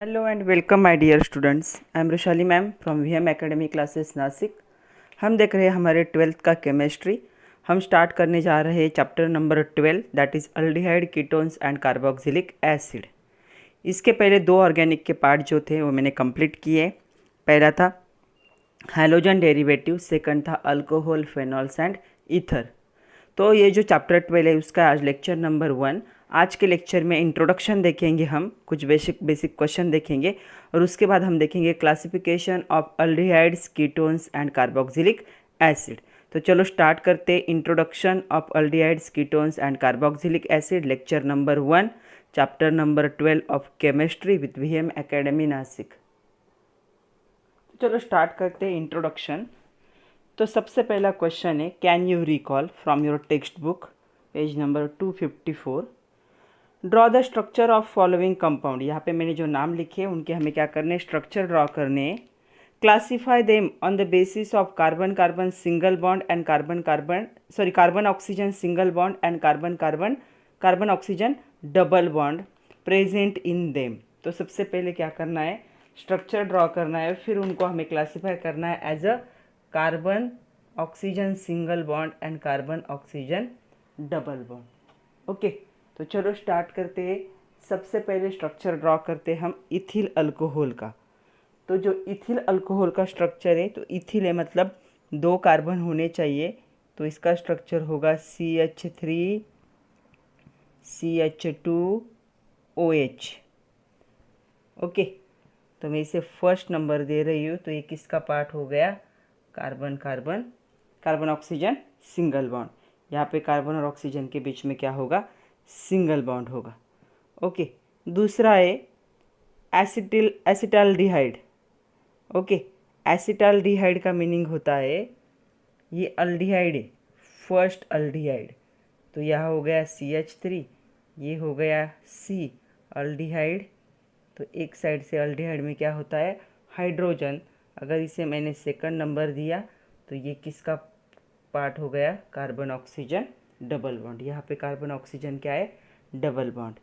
Hello and welcome my dear students. I am Rushali ma'am from VM academy classes Nashik. हम देख रहे हैं हमारे 12th का केमिस्ट्री। हम स्टार्ट करने जा रहे हैं chapter number 12 that is aldehyde ketones and carboxylic acid. इसके पहले दो ऑर्गेनिक के पार्ट जो थे वो मैंने कंप्लीट किए। पहला था हैलोजन डेरिवेटिव, सेकंड था अल्कोहल, फेनॉल्स एंड ईथर। तो ये जो चैप्टर 12 है उसका आज लेक्चर नंबर 1। आज के लेक्चर में इंट्रोडक्शन देखेंगे, हम कुछ बेसिक क्वेश्चन देखेंगे और उसके बाद हम देखेंगे classification of aldehydes, ketones and carboxylic acid. तो चलो स्टार्ट करते हैं। Introduction of aldehydes, ketones and carboxylic acid, lecture number 1, chapter number 12 of chemistry with VM academy Nashik. चलो स्टार्ट करते हैं इंट्रोडक्शन। तो सबसे पहला क्वेश्चन है, can you recall from your text book page number 254, draw the structure of following compound. यहाँ पे मैंने जो नाम लिखे उनके हमें क्या करने, स्ट्रक्चर ड्रॉ करने। Classify them on the basis of carbon carbon single bond and carbon oxygen single bond and carbon oxygen double bond present in them. तो सबसे पहले क्या करना है, स्ट्रक्चर ड्रॉ करना है, फिर उनको हमें क्लासीफाई करना है as a carbon oxygen single bond and carbon oxygen double bond. Okay, तो चलो स्टार्ट करते हैं। सबसे पहले स्ट्रक्चर ड्रॉ करते हैं हम इथिल अल्कोहल का। तो जो इथिल अल्कोहल का स्ट्रक्चर है, तो इथिल है मतलब दो कार्बन होने चाहिए, तो इसका स्ट्रक्चर होगा CH3 CH2OH। ओके, तो मैं इसे फर्स्ट नंबर दे रही हूँ। तो ये किसका पार्ट हो गया, carbon carbon carbon oxygen single bond. यहाँ पे कार्बन और ऑक्सीजन के बीच में क्या होगा, सिंगल बॉन्ड होगा। ओके, दूसरा है एसिटाल्डिहाइड। ओके, एसिटाल्डिहाइड का मीनिंग होता है, ये अल्डिहाइड है, फर्स्ट अल्डिहाइड। तो यह हो गया CH3, ये हो गया C अल्डिहाइड। तो एक साइड से अल्डिहाइड में क्या होता है, हाइड्रोजन। अगर इसे मैंने सेकंड नंबर दिया तो ये किसका पार्ट हो गया, कार्बन ऑक्सीजन डबल बॉन्ड। यहाँ पे कार्बन ऑक्सीजन क्या है, डबल बॉन्ड।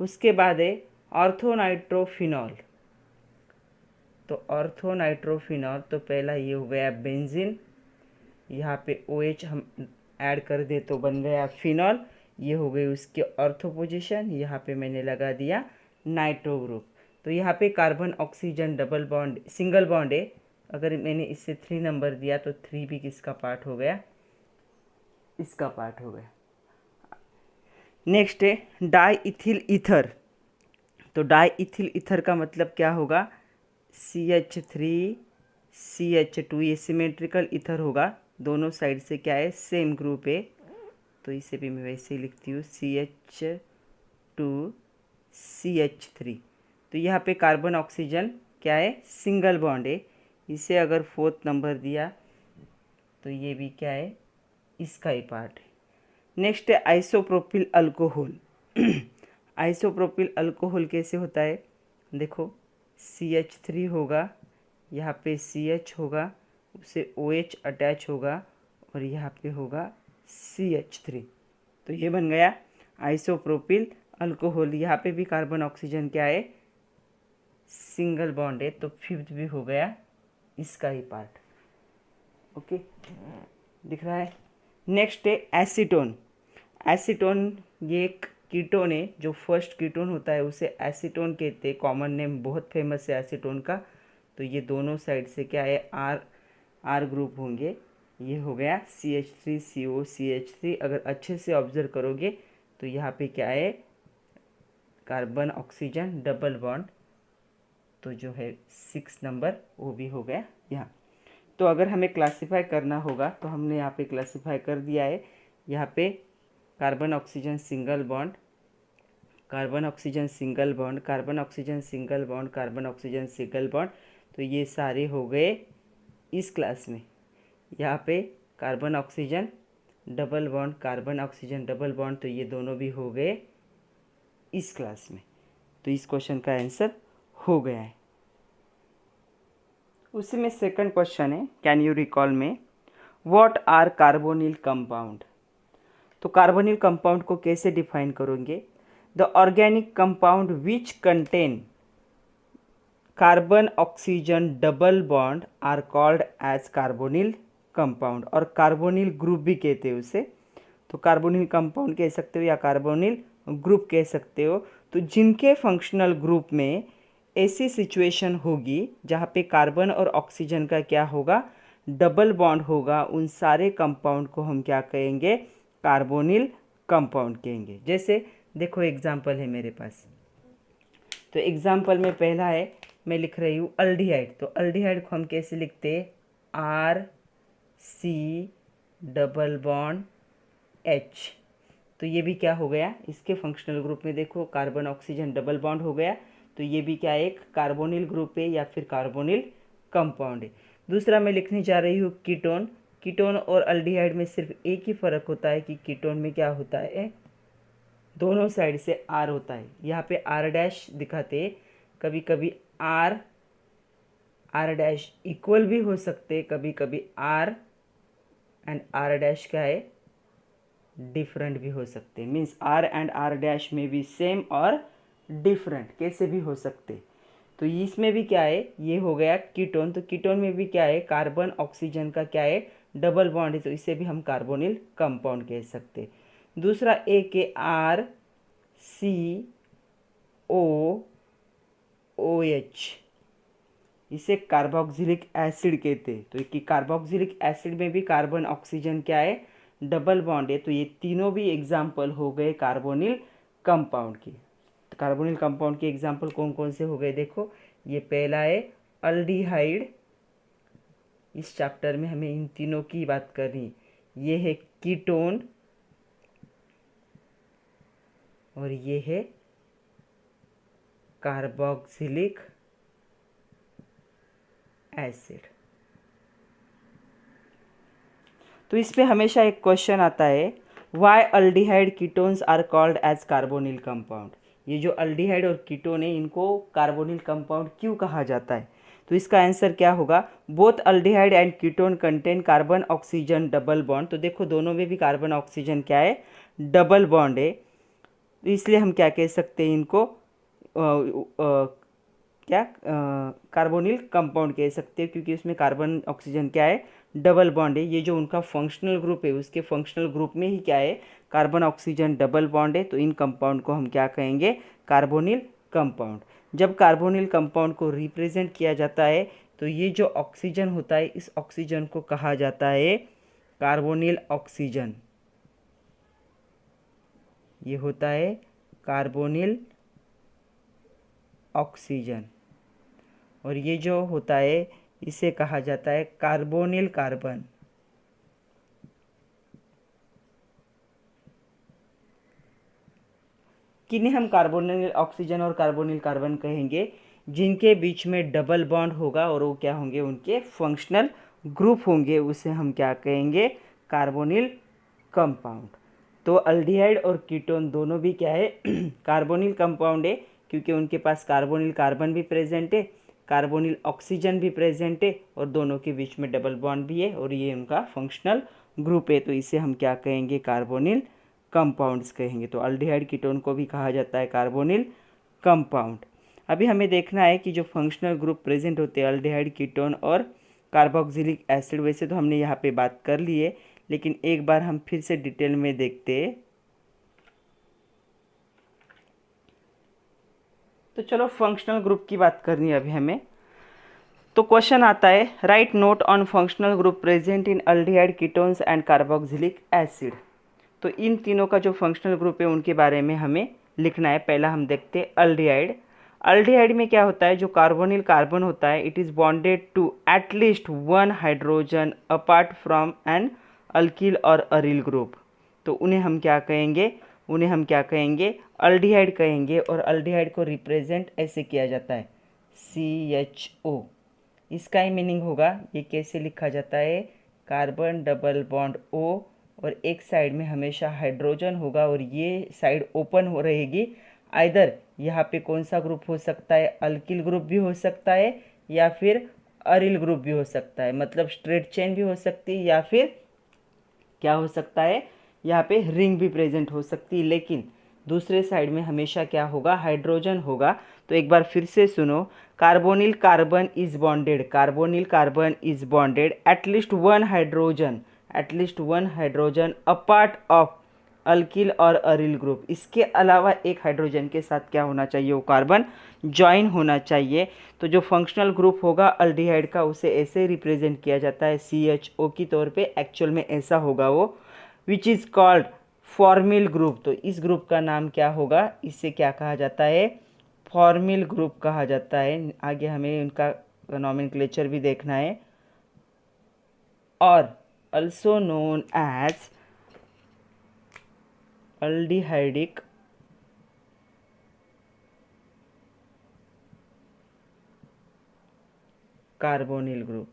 उसके बाद है ऑर्थोनाइट्रोफिनॉल। तो ऑर्थोनाइट्रोफिनॉल, तो पहला ये हो गया बेंजीन, यहाँ पे OH हम ऐड कर दे तो बन गया फिनॉल। ये हो गई उसकी ऑर्थो पोजीशन, यहाँ पे मैंने लगा दिया नाइट्रो ग्रुप। तो यहाँ पे carbon oxygen double bond single bond है, अगर मैंने इससे 3 नंबर दिया तो 3 भी किसका पार्ट हो गया, इसका पार्ट हो गया। नेक्स्ट है डाई इथिल ईथर। तो डाई इथिल ईथर का मतलब क्या होगा, CH3 CH2, ये सिमेट्रिकल ईथर होगा, दोनों साइड से क्या है, सेम ग्रुप है। तो इसे भी मैं वैसे ही लिखती हूँ CH2 CH3। तो यहाँ पे कार्बन ऑक्सीजन क्या है, सिंगल बॉन्ड है। इसे अगर 4th नंबर दिया तो ये भी क्या है, इसका ही पार्ट है। नेक्स्ट है आइसोप्रोपिल अल्कोहल। आइसोप्रोपिल अल्कोहल कैसे होता है, देखो CH3 होगा, यहाँ पे CH होगा, उसे OH अटैच होगा और यहाँ पे होगा CH3। तो ये बन गया आइसोप्रोपिल अल्कोहल। यहाँ पे भी कार्बन ऑक्सीजन क्या है, सिंगल बॉन्ड है, तो 5th भी हो गया इसका ही पार्ट। ओके, दिख रहा है। नेक्स्ट है एसीटोन। एसीटोन ये एक कीटोन है, जो फर्स्ट कीटोन होता है उसे एसीटोन कहते हैं, कॉमन नेम बहुत फेमस है एसीटोन का। तो ये दोनों साइड से क्या है, आर ग्रुप होंगे। ये हो गया CH3CO CH3। अगर अच्छे से ऑब्जर्व करोगे तो यहाँ पे क्या है, कार्बन ऑक्सीजन डबल बॉन्ड, तो जो है 6 नंबर वो भी हो गया यहाँ। तो अगर हमें क्लासीफाई करना होगा तो हमने यहाँ पे क्लासीफाई कर दिया है। यहाँ पे carbon oxygen single bond, carbon oxygen single bond, carbon oxygen single bond, carbon oxygen single bond, तो ये सारे हो गए इस क्लास में। यहाँ पे carbon oxygen double bond, carbon oxygen double bond, तो ये दोनों भी हो गए इस क्लास में। तो इस क्वेश्चन का आंसर हो गया है। उसी में सेकंड क्वेश्चन है, can you recall me what are carbonyl compound. तो कार्बोनिल कंपाउंड को कैसे डिफाइन करोगे, the organic compound which contain carbon oxygen double bond are called as carbonyl compound, और कार्बोनिल ग्रुप भी कहते हैं उसे। तो कार्बोनिल कंपाउंड कह सकते हो या कार्बोनिल ग्रुप कह सकते हो। तो जिनके फंक्शनल ग्रुप में ऐसी सिचुएशन होगी जहाँ पे कार्बन और ऑक्सीजन का क्या होगा, डबल बॉन्ड होगा, उन सारे कंपाउंड को हम क्या कहेंगे, कार्बोनिल कंपाउंड कहेंगे। जैसे देखो एग्जाम्पल है मेरे पास, तो एग्जाम्पल में पहला है, मैं लिख रही हूँ अल्डिहाइड। तो अल्डिहाइड को हम कैसे लिखते हैं, R C double bond H. तो ये भी क्या हो गया, इसके फंक्शनल ग्रुप में देखो कार्बन ऑक्सीजन डबल बॉन्ड हो गया, तो ये भी क्या एक कार्बोनिल ग्रुप है या फिर कार्बोनिल कंपाउंड है। दूसरा मैं लिखने जा रही हूँ कीटोन। कीटोन और अल्डिहाइड में सिर्फ एक ही फ़र्क होता है कि कीटोन में क्या होता है, दोनों साइड से आर होता है। यहाँ पे आर डैश दिखाते, कभी कभी आर डैश इक्वल भी हो सकते, कभी कभी आर एंड आर डैश क्या है, डिफरेंट भी हो सकते। Means R and R dash में भी सेम और डिफरेंट कैसे भी हो सकते। तो इसमें भी क्या है, ये हो गया कीटोन। तो कीटोन में भी क्या है, कार्बन ऑक्सीजन का क्या है, डबल बॉन्ड है, तो इसे भी हम कार्बोनिल कंपाउंड कह सकते। दूसरा एक है आर सी ओ ओ एच, इसे कार्बोक्सिलिक एसिड कहते हैं। तो कि कार्बोक्सिलिक एसिड में भी कार्बन ऑक्सीजन क्या है, डबल बॉन्ड है। तो ये तीनों भी एग्जाम्पल हो गए कार्बोनिल कंपाउंड की। तो कार्बोनिल कंपाउंड के एग्जाम्पल कौन कौन से हो गए, देखो ये पहला है अल्डिहाइड। इस चैप्टर में हमें इन तीनों की बात करनी। ये है कीटोन और ये है कार्बोक्सिलिक एसिड। तो इस पे हमेशा एक क्वेश्चन आता है, why aldehyde ketones are called as carbonyl compound. ये जो अल्डिहाइड और कीटोन है इनको कार्बोनिल कंपाउंड क्यों कहा जाता है। तो इसका आंसर क्या होगा, both aldehyde and ketone contain carbon oxygen double bond. तो देखो दोनों में भी कार्बन ऑक्सीजन क्या है, डबल बॉन्ड है। तो इसलिए हम क्या कह सकते हैं इनको, क्या कार्बोनिल कंपाउंड कह सकते हैं, क्योंकि उसमें कार्बन ऑक्सीजन क्या है, डबल बॉन्ड है। ये जो उनका फंक्शनल ग्रुप है उसके फंक्शनल ग्रुप में ही क्या है, कार्बन ऑक्सीजन डबल बॉन्ड है। तो इन कंपाउंड को हम क्या कहेंगे, कार्बोनिल कंपाउंड। जब कार्बोनिल कंपाउंड को रिप्रेजेंट किया जाता है तो ये जो ऑक्सीजन होता है, इस ऑक्सीजन को कहा जाता है कार्बोनिल ऑक्सीजन। ये होता है कार्बोनिल ऑक्सीजन, और ये जो होता है इसे कहा जाता है कार्बोनिल कार्बन। किन्हें हम कार्बोनिल ऑक्सीजन और कार्बोनिल कार्बन कहेंगे, जिनके बीच में डबल बॉन्ड होगा और वो क्या होंगे, उनके फंक्शनल ग्रुप होंगे, उसे हम क्या कहेंगे, कार्बोनिल कंपाउंड। तो अल्डिहाइड और कीटोन दोनों भी क्या है, कार्बोनिल कंपाउंड है, क्योंकि उनके पास कार्बोनिल कार्बन भी प्रेजेंट है, कार्बोनिल ऑक्सीजन भी प्रेजेंट है, और दोनों के बीच में डबल बॉन्ड भी है, और ये उनका फंक्शनल ग्रुप है। तो इसे हम क्या कहेंगे, कार्बोनिल कंपाउंड्स कहेंगे। तो अल्डिहाइड कीटोन को भी कहा जाता है कार्बोनिल कंपाउंड। अभी हमें देखना है कि जो फंक्शनल ग्रुप प्रेजेंट होते हैं अल्डिहाइड कीटोन और कार्बोक्सिलिक एसिड, वैसे तो हमने यहाँ पे बात कर ली है, लेकिन एक बार हम फिर से डिटेल में देखते हैं। तो चलो फंक्शनल ग्रुप की बात करनी है अभी हमें। तो क्वेश्चन आता है, right note on functional group present in aldehyde ketones and carboxylic acid. तो इन तीनों का जो फंक्शनल ग्रुप है उनके बारे में हमें लिखना है। पहला हम देखते हैं अल्डिहाइड। अल्डिहाइड में क्या होता है, जो कार्बोनिल कार्बन होता है, it is bonded to at least one hydrogen apart from an alkyl और अरिल ग्रुप। तो उन्हें हम क्या कहेंगे, अल्डिहाइड कहेंगे। और अल्डिहाइड को रिप्रेजेंट ऐसे किया जाता है CHO। इसका ही मीनिंग होगा, ये कैसे लिखा जाता है, कार्बन डबल बॉन्ड O, और एक साइड में हमेशा हाइड्रोजन होगा और ये साइड ओपन हो रहेगी। आइदर यहाँ पे कौन सा ग्रुप हो सकता है, अल्किल ग्रुप भी हो सकता है या फिर अरिल ग्रुप भी हो सकता है, मतलब स्ट्रेट चेन भी हो सकती है, या फिर क्या हो सकता है, यहाँ पे रिंग भी प्रेजेंट हो सकती है। लेकिन दूसरे साइड में हमेशा क्या होगा, हाइड्रोजन होगा। तो एक बार फिर से सुनो, carbonyl carbon is bonded, carbonyl carbon is bonded at least one hydrogen apart of alkyl और अरिल ग्रुप। इसके अलावा एक हाइड्रोजन के साथ क्या होना चाहिए, वो कार्बन ज्वाइन होना चाहिए। तो जो फंक्शनल ग्रुप होगा अल्डिहाइड का, उसे ऐसे रिप्रेजेंट किया जाता है CHO की तौर पे, एक्चुअल में ऐसा होगा वो, which is called formal group. तो इस ग्रुप का नाम क्या होगा, इसे क्या कहा जाता है, फॉर्मिल ग्रुप कहा जाता है। आगे हमें उनका नॉमेनक्लेचर भी देखना है। और also known as aldehydic carbonyl group.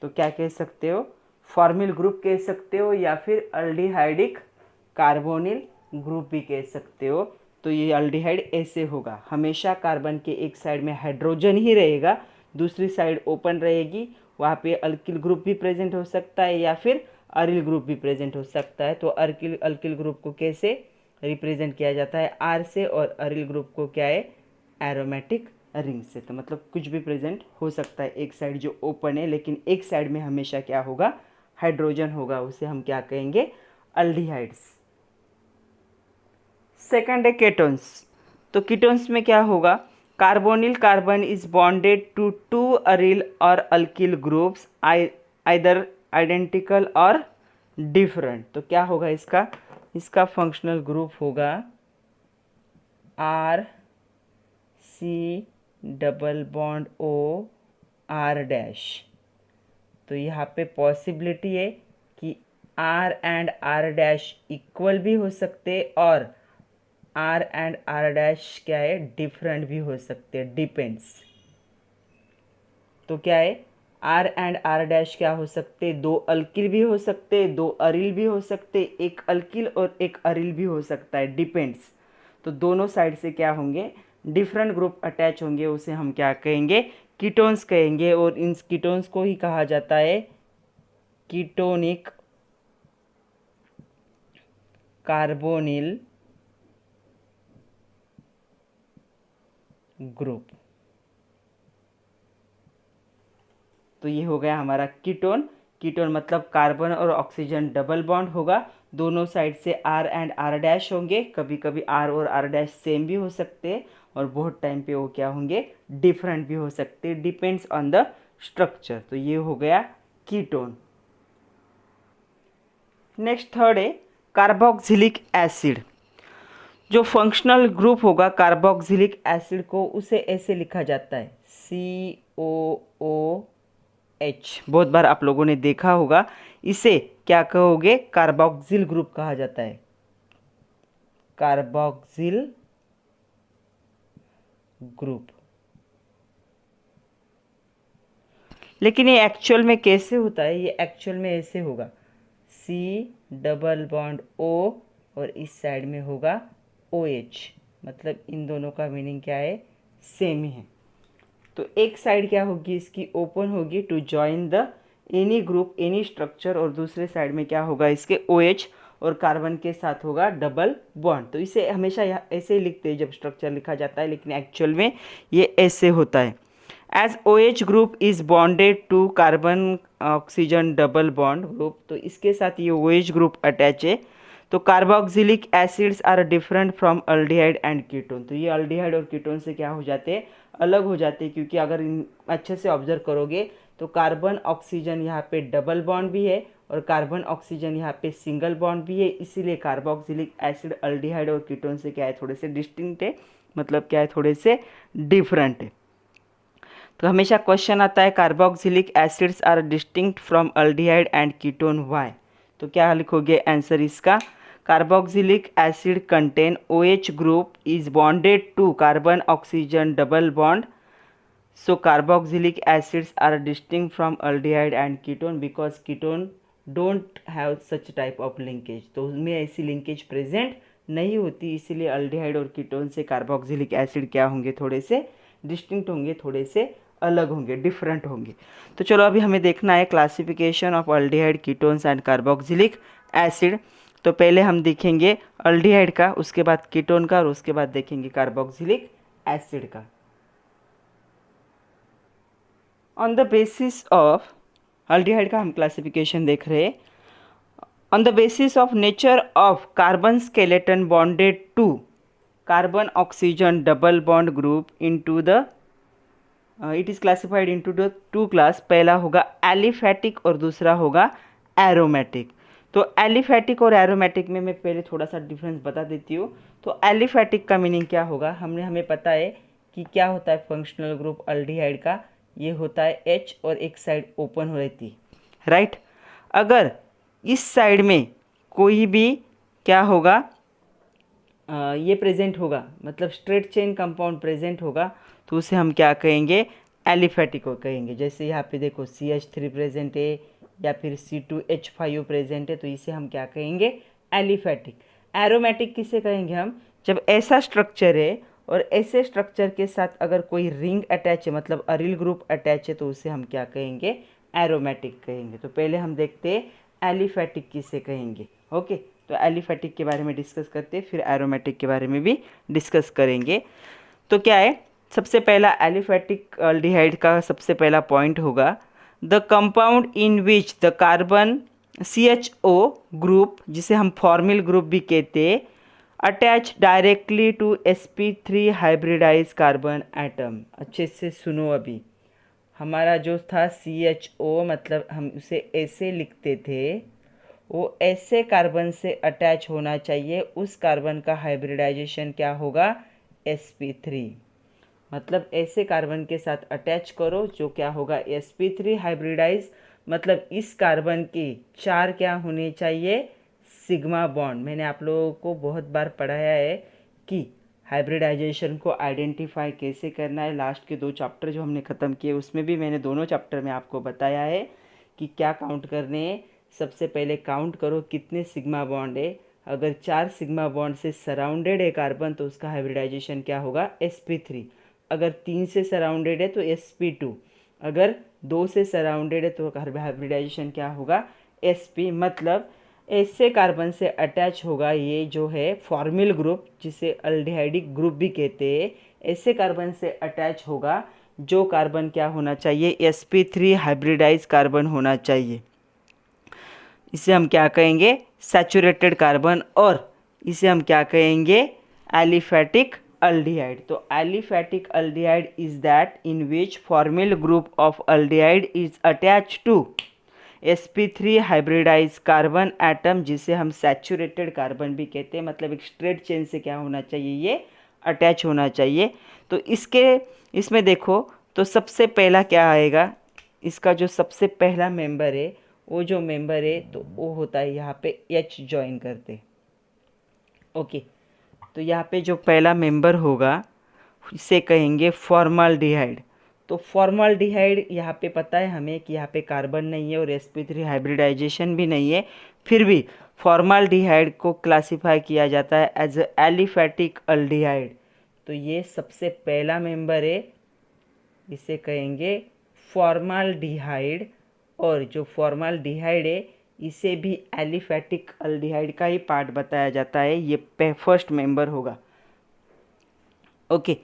तो क्या कह सकते हो, फॉर्मिल ग्रुप कह सकते हो या फिर अल्डिहाइडिक कार्बोनिल ग्रुप भी कह सकते हो। तो ये अल्डिहाइड ऐसे होगा, हमेशा कार्बन के एक साइड में हाइड्रोजन ही रहेगा, दूसरी साइड ओपन रहेगी, वहाँ पे अल्किल ग्रुप भी प्रेजेंट हो सकता है या फिर अरिल ग्रुप भी प्रेजेंट हो सकता है। तो अल्किल ग्रुप को कैसे रिप्रेजेंट किया जाता है, R से, और अरिल ग्रुप को क्या है, एरोमेटिक रिंग से। तो मतलब कुछ भी प्रेजेंट हो सकता है, एक साइड जो ओपन है, लेकिन एक साइड में हमेशा क्या होगा, हाइड्रोजन होगा, उसे हम क्या कहेंगे, अल्डिहाइड्स। सेकंड है केटोन्स। तो कीटोन्स में क्या होगा, carbonyl carbon is bonded to two aryl और alkyl groups either identical or different. तो क्या होगा इसका, इसका फंक्शनल ग्रुप होगा R C double bond O R dash. तो यहाँ पे पॉसिबिलिटी है कि R and R dash equal भी हो सकते और R एंड R डैश क्या है, डिफरेंट भी हो सकते हैं, डिपेंड्स। तो क्या है, R एंड R डैश क्या हो सकते, दो अल्किल भी हो सकते, दो अरिल भी हो सकते, एक अल्किल और एक अरिल भी हो सकता है, डिपेंड्स। तो दोनों साइड से क्या होंगे, डिफरेंट ग्रुप अटैच होंगे, उसे हम क्या कहेंगे, कीटोन्स कहेंगे। और इन कीटोन्स को ही कहा जाता है कीटोनिक कार्बोनिल ग्रुप। तो ये हो गया हमारा कीटोन। कीटोन मतलब कार्बन और ऑक्सीजन डबल बॉन्ड होगा, दोनों साइड से R एंड R डैश होंगे, कभी कभी R और R डैश सेम भी हो सकते हैं और बहुत टाइम पे वो क्या होंगे, डिफरेंट भी हो सकते हैं, डिपेंड्स ऑन द स्ट्रक्चर। तो ये हो गया कीटोन। नेक्स्ट थर्ड है कार्बोक्सिलिक एसिड। जो फंक्शनल ग्रुप होगा कार्बोक्सिलिक एसिड को, उसे ऐसे लिखा जाता है COOH। बहुत बार आप लोगों ने देखा होगा। इसे क्या कहोगे, कार्बोक्सिल ग्रुप कहा जाता है, कार्बोक्सिल ग्रुप। लेकिन ये एक्चुअल में कैसे होता है, ये एक्चुअल में ऐसे होगा, C डबल बॉन्ड O और इस साइड में होगा OH। मतलब इन दोनों का मीनिंग क्या है, सेम ही है। तो एक साइड क्या होगी इसकी, ओपन होगी to join the any group any structure, और दूसरे साइड में क्या होगा इसके, OH और कार्बन के साथ होगा डबल बॉन्ड। तो इसे हमेशा ऐसे ही लिखते हैं जब स्ट्रक्चर लिखा जाता है, लेकिन एक्चुअल में ये ऐसे होता है। As OH group is bonded to carbon oxygen double bond group. तो इसके साथ ये OH ग्रुप अटैच है। तो carboxylic acids are different from aldehyde and ketone. तो ये अल्डिहाइड और कीटोन से क्या हो जाते हैं, अलग हो जाते हैं, क्योंकि अगर इन अच्छे से ऑब्जर्व करोगे तो कार्बन ऑक्सीजन यहाँ पे डबल बॉन्ड भी है और कार्बन ऑक्सीजन यहाँ पे सिंगल बॉन्ड भी है, इसीलिए कार्बोक्सिलिक एसिड अल्डिहाइड और कीटोन से क्या है, थोड़े से डिस्टिंक्ट है, मतलब क्या है, थोड़े से डिफरेंट है। तो हमेशा क्वेश्चन आता है carboxylic acids are distinct from aldehyde and ketone, why. तो क्या लिखोगे आंसर इसका, carboxylic acid contain OH group is bonded to carbon oxygen double bond, so carboxylic acids are distinct from aldehyde and ketone because ketone don't have such type of linkage। तो उसमें ऐसी linkage present नहीं होती, इसीलिए aldehyde और ketone से carboxylic acid क्या होंगे, थोड़े से डिस्टिंक्ट होंगे, थोड़े से अलग होंगे, डिफरेंट होंगे। तो चलो अभी हमें देखना है classification of aldehyde, ketones and carboxylic acid. तो पहले हम देखेंगे अल्डिहाइड का, उसके बाद कीटोन का और उसके बाद देखेंगे कार्बोक्सिलिक एसिड का। On the basis of aldehyde का हम क्लासिफिकेशन देख रहे हैं। On the basis of nature of carbon skeleton bonded to carbon oxygen double bond group into the it is classified into the two class. पहला होगा aliphatic और दूसरा होगा एरोमेटिक। तो एलिफैटिक और एरोमेटिक में मैं पहले थोड़ा सा डिफरेंस बता देती हूँ। तो एलिफैटिक का मीनिंग क्या होगा, हमें पता है कि क्या होता है फंक्शनल ग्रुप अल्डिहाइड का, ये होता है H और एक साइड ओपन हो रहती, राइट। अगर इस साइड में कोई भी क्या होगा, ये प्रेजेंट होगा, मतलब स्ट्रेट चेन कंपाउंड प्रेजेंट होगा, तो उसे हम क्या कहेंगे, एलिफैटिक को कहेंगे। जैसे यहाँ पे देखो CH3 प्रेजेंट है या फिर C2H5 प्रेजेंट है, तो इसे हम क्या कहेंगे, एलिफैटिक। एरोमेटिक किसे कहेंगे हम, जब ऐसा स्ट्रक्चर है और ऐसे स्ट्रक्चर के साथ अगर कोई रिंग अटैच है, मतलब अरिल ग्रुप अटैच है, तो उसे हम क्या कहेंगे, एरोमेटिक कहेंगे। तो पहले हम देखते हैं एलिफैटिक किसे कहेंगे। ओके, तो एलिफैटिक के बारे में डिस्कस करते हैं, फिर एरोमेटिक के बारे में भी डिस्कस करेंगे। तो क्या है, सबसे पहला एलिफैटिक अल्डिहाइड का सबसे पहला पॉइंट होगा the compound in which the carbon CHO group, जिसे हम फॉर्मिल ग्रुप भी कहते हैं, attach directly to sp3 hybridize carbon atom. अच्छे से सुनो, अभी हमारा जो था CHO, मतलब हम उसे ऐसे लिखते थे, वो ऐसे कार्बन से अटैच होना चाहिए, उस कार्बन का हाइब्रिडाइजेशन क्या होगा, sp3। मतलब ऐसे कार्बन के साथ अटैच करो जो क्या होगा, sp3 हाइब्रिडाइज। मतलब इस कार्बन के 4 क्या होने चाहिए, सिग्मा बॉन्ड। मैंने आप लोगों को बहुत बार पढ़ाया है कि हाइब्रिडाइजेशन को आइडेंटिफाई कैसे करना है। लास्ट के 2 चैप्टर जो हमने ख़त्म किए उसमें भी मैंने दोनों चैप्टर में आपको बताया है कि क्या काउंट करने हैं। सबसे पहले काउंट करो कितने सिग्मा बॉन्ड है। अगर 4 सिग्मा बॉन्ड से सराउंडेड है कार्बन, तो उसका हाइब्रिडाइजेशन क्या होगा, sp3। अगर 3 से सराउंडेड है तो sp2। अगर 2 से सराउंडेड है तो हाइब्रिडाइजेशन क्या होगा, sp। मतलब ऐसे कार्बन से अटैच होगा ये जो है फॉर्मिल ग्रुप, जिसे अल्डिहाइडिक ग्रुप भी कहते हैं। ऐसे कार्बन से अटैच होगा जो कार्बन क्या होना चाहिए, sp3 हाइब्रिडाइज कार्बन होना चाहिए। इसे हम क्या कहेंगे, सैचुरेटेड कार्बन, और इसे हम क्या कहेंगे, एलिफैटिक अल्डिहाइड। तो aliphatic aldehyde is that in which formyl group of aldehyde is attach to sp3 hybridize carbon atom, जिसे हम सैचुरेटेड कार्बन भी कहते हैं। मतलब एक स्ट्रेट चेन से क्या होना चाहिए, ये अटैच होना चाहिए। तो इसमें देखो, तो सबसे पहला क्या आएगा, इसका जो सबसे पहला मेंबर है, वो जो मेंबर है तो वो होता है यहाँ पे H ज्वाइन करते। ओके, तो यहाँ पे जो पहला मेंबर होगा इसे कहेंगे फॉर्माल्डिहाइड। तो फॉर्माल्डिहाइड यहाँ पे पता है हमें कि यहाँ पे कार्बन नहीं है और sp3 हाइब्रिडाइजेशन भी नहीं है, फिर भी फॉर्माल्डिहाइड को क्लासिफाई किया जाता है एज एलिफैटिक अल्डिहाइड। तो ये सबसे पहला मेंबर है, इसे कहेंगे फॉर्माल्डिहाइड। और जो फॉर्माल्डिहाइड है इसे भी एलिफैटिक अल्डिहाइड का ही पार्ट बताया जाता है, ये फर्स्ट मेंबर होगा। ओके,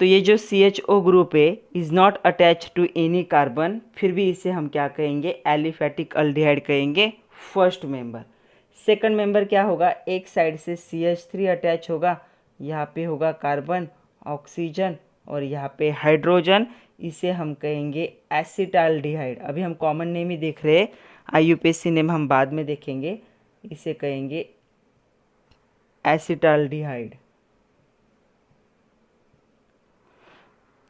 तो ये जो CHO ग्रुप है is not attach to any carbon, फिर भी इसे हम क्या कहेंगे, एलिफैटिक अल्डिहाइड कहेंगे, फर्स्ट मेंबर। सेकंड मेंबर क्या होगा, एक साइड से CH3 अटैच होगा, यहाँ पे होगा कार्बन, ऑक्सीजन और यहाँ पे हाइड्रोजन, इसे हम कहेंगे एसिटाल्डिहाइड। अभी हम कॉमन नेम ही देख रहे हैं, IUPAC नेम हम बाद में देखेंगे। इसे कहेंगे एसिटाल्डिहाइड।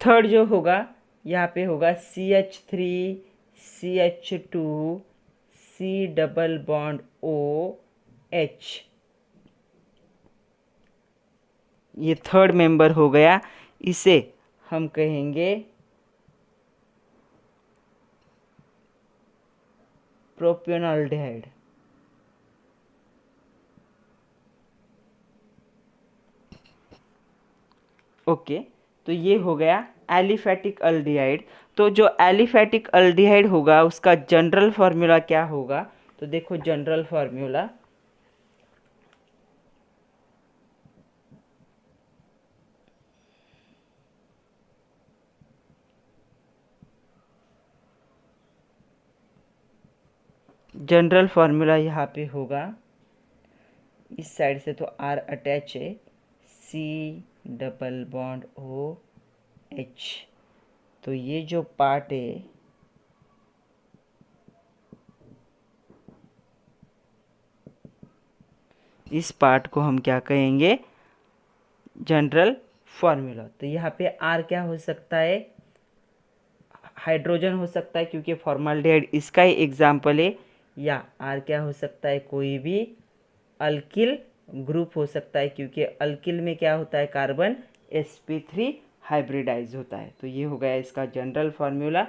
थर्ड जो होगा यहाँ पे होगा CH3 CH2 C double bond OH, ये थर्ड मेंबर हो गया, इसे हम कहेंगे प्रोपियोनाल्डिहाइड। ओके, तो तो ये हो गया एलिफैटिक अल्डिहाइड। तो जो एलिफैटिक अल्डिहाइड होगा उसका जनरल फार्मूला क्या होगा, तो देखो जनरल फार्मूला, जनरल फार्मूला यहाँ पे होगा, इस साइड से तो R अटैच है, C डबल बॉन्ड OH। तो ये जो पार्ट है इस पार्ट को हम क्या कहेंगे, जनरल फार्मूला। तो यहाँ पे R क्या हो सकता है, हाइड्रोजन हो सकता है क्योंकि फॉर्मल्डिहाइड इसका ही एग्जाम्पल है, या R क्या हो सकता है, कोई भी अल्किल ग्रुप हो सकता है क्योंकि अल्किल में क्या होता है, कार्बन sp3 हाइब्रिडाइज होता है। तो ये हो गया इसका जनरल फार्मूला।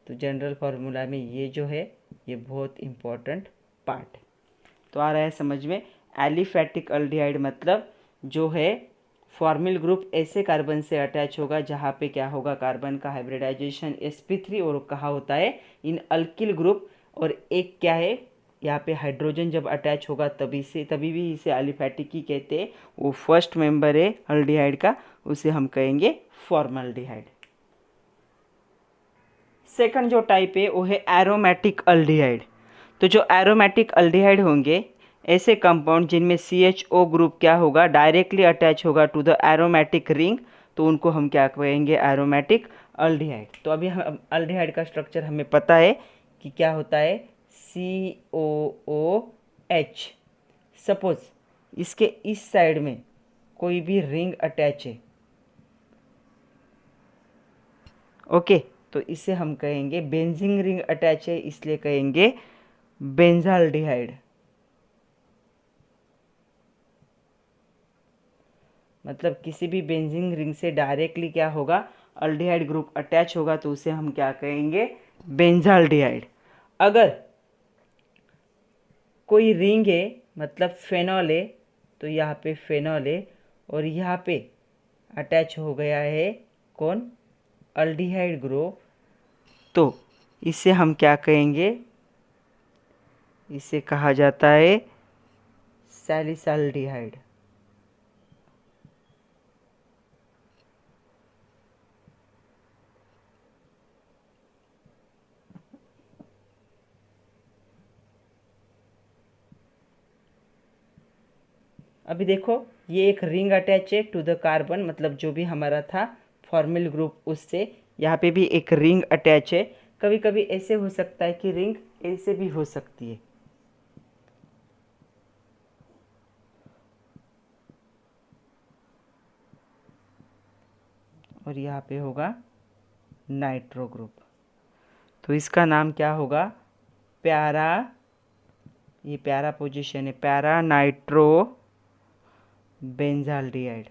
तो जनरल फार्मूला में ये जो है ये बहुत इम्पोर्टेंट पार्ट है। तो आ रहा है समझ में, एलिफैटिक अल्डिहाइड मतलब जो है फॉर्मिल ग्रुप ऐसे कार्बन से अटैच होगा जहाँ पे क्या होगा, कार्बन का हाइब्रिडाइजेशन sp3 और कहा होता है इन अल्किल ग्रुप, और एक क्या है यहाँ पे हाइड्रोजन जब अटैच होगा तभी भी इसे एलिफैटिक ही कहते हैं। वो फर्स्ट मेंबर है अल्डिहाइड का, उसे हम कहेंगे फॉर्मल्डिहाइड। सेकंड जो टाइप है वो है एरोमेटिक अल्डिहाइड। तो जो एरोमेटिक अल्डिहाइड होंगे ऐसे कंपाउंड जिनमें CHO ग्रुप क्या होगा, डायरेक्टली अटैच होगा टू द एरोमेटिक रिंग, तो उनको हम क्या कहेंगे, एरोमेटिक अल्डिहाइड। तो अभी हम अल्डिहाइड का स्ट्रक्चर हमें पता है कि क्या होता है, COOH। सपोज इसके इस साइड में कोई भी रिंग अटैच है, ओके, तो इसे हम कहेंगे बेंजीन रिंग अटैच है इसलिए कहेंगे बेंजाल्डिहाइड। मतलब किसी भी बेंजीन रिंग से डायरेक्टली क्या होगा, अल्डिहाइड ग्रुप अटैच होगा तो उसे हम क्या कहेंगे, बेंजाल्डिहाइड। अगर कोई रिंग है मतलब फेनॉल है, तो यहाँ पे फेनॉल है और यहाँ पे अटैच हो गया है कौन, अल्डिहाइड ग्रुप, तो इसे हम क्या कहेंगे, इसे कहा जाता है सैलिसाल्डिहाइड। अभी देखो ये एक रिंग अटैच है टू द कार्बन, मतलब जो भी हमारा था फॉर्मिल ग्रुप उससे, यहाँ पे भी एक रिंग अटैच है। कभी कभी ऐसे हो सकता है कि रिंग ऐसे भी हो सकती है, और यहाँ पे होगा नाइट्रो ग्रुप, तो इसका नाम क्या होगा, प्यारा, ये प्यारा पोजीशन है, प्यारा नाइट्रो बेंजाल्डिहाइड।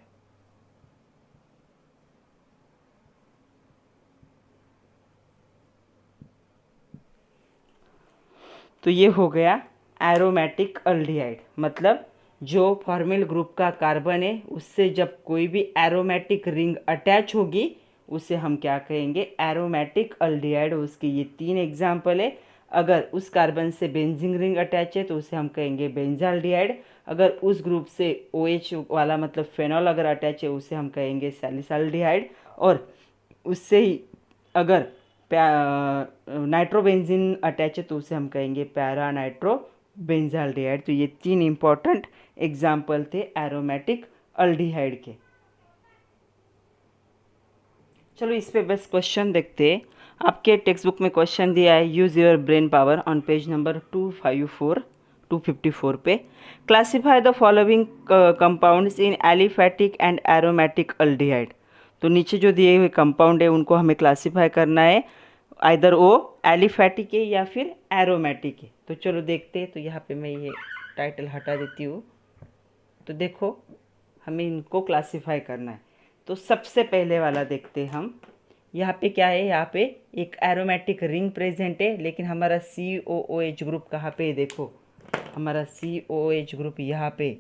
तो ये हो गया एरोमेटिक अल्डिहाइड, मतलब जो फॉर्मिल ग्रुप का कार्बन है उससे जब कोई भी एरोमेटिक रिंग अटैच होगी उसे हम क्या कहेंगे, एरोमेटिक अल्डिहाइड। उसके ये 3 एग्जाम्पल है। अगर उस कार्बन से बेंजीन रिंग अटैच है तो उसे हम कहेंगे बेंजाल्डिहाइड। अगर उस ग्रुप से OH वाला मतलब फेनॉल अगर अटैच है उसे हम कहेंगे सैलिसाल्डिहाइड। और उससे ही अगर नाइट्रोबेंजीन अटैच है तो उसे हम कहेंगे पैरा नाइट्रोबेंजाल्डिहाइड। तो ये 3 इंपॉर्टेंट एग्जाम्पल थे एरोमेटिक अल्डिहाइड के। चलो इस पे बस क्वेश्चन देखते हैं। आपके टेक्स्ट बुक में क्वेश्चन दिया है, use your brain power, on page number 254 पे। Classify the following compounds in aliphatic and aromatic aldehyde. तो नीचे जो दिए हुए कंपाउंड है उनको हमें क्लासीफाई करना है, आइदर वो एलिफैटिक है या फिर एरोमेटिक है। तो चलो देखते हैं। तो यहाँ पे मैं ये टाइटल हटा देती हूँ। तो देखो हमें इनको क्लासीफाई करना है। तो सबसे पहले वाला देखते हैं हम। यहाँ पे क्या है, यहाँ पे एक एरोमेटिक रिंग प्रेजेंट है, लेकिन हमारा COOH ग्रुप कहाँ पे है, देखो हमारा COOH ग्रुप यहाँ पे